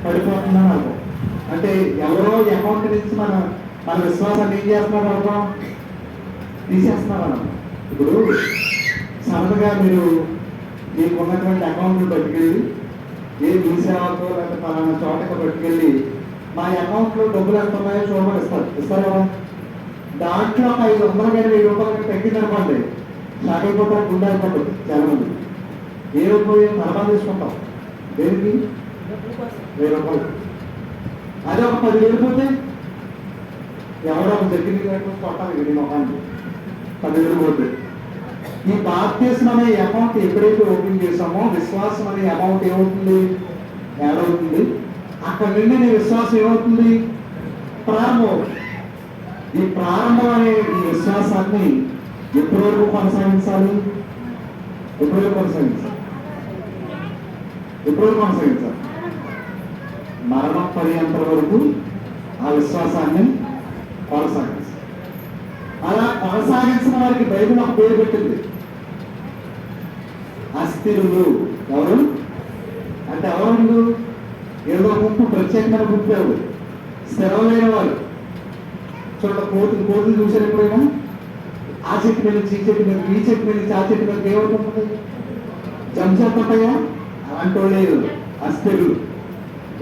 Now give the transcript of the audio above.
పడిపోతుందని అర్థం. అంటే ఎవరో అకౌంట్ నుంచి మన మన విశ్వాసాన్ని ఏం చేస్తున్నారు అర్థం, తీసేస్తున్నారు అన్నమాట. ఇప్పుడు సడన్గా మీరు మీకు ఉన్నటువంటి అకౌంట్లు పట్టుకెళ్ళి ఏ మీ సేవకో లేకపోతే పలానా చోటకు పట్టుకెళ్ళి మా అకౌంట్లో డబ్బులు ఎంత ఉన్నాయో చూడమని ఇస్తారు కదా. దాంట్లో ఒక 500 కానీ 1000 రూపాయలు కానీ తగ్గిందనుకోండి, షాక్ అయిపోతారు, గుండె అయిపోతుంది చాలా మంది. ఏ రూపాయలు తలబా తీసుకుంటాం దేనికి, 1000 రూపాయలు. అదే ఒక 10,000 పోతే ఎవరో ఒక దగ్గర కొట్టాలి నేను మొహాన్ని, 10,000 పోతే. ఈ బాప్తిస్మం అనే అమౌంట్ ఎప్పుడైతే ఓపెన్ చేసామో విశ్వాసం అనే అమౌంట్ ఏమవుతుంది, యాడ్ అవుతుంది. అక్కడి నుండి నీ విశ్వాసం ఏమవుతుంది, ప్రారంభం. ఈ ప్రారంభం అనే ఈ విశ్వాసాన్ని ఎప్పటి వరకు కొనసాగించాలి, ఎప్పటి వరకు కొనసాగించాలి, ఎప్పటి వరకు కొనసాగించాలి, మరణం పర్యంతం వరకు ఆ విశ్వాసాన్ని కొనసాగించాలి. అలా కొనసాగించిన వారికి బైబిల్ ఒక పేరు పెట్టింది, అస్థిరులు. ఎవరు అంటే ఎవరు, ఏదో గుంపు, ప్రత్యేకమైన గుంపు ఎవరు, స్థిరమైన వారు. చూడండి, కోతులు చూసారు ఎప్పుడైనా, ఆ చెట్టు మీద నుంచి ఈ చెట్టు మీద, ఈ చెట్టు మీద నుంచి ఆ చెట్టు మీద ఏమవుతుంటుంది, జంప్ చేస్తుంటాయా, అలాంటి వాళ్ళు అస్థిరులు.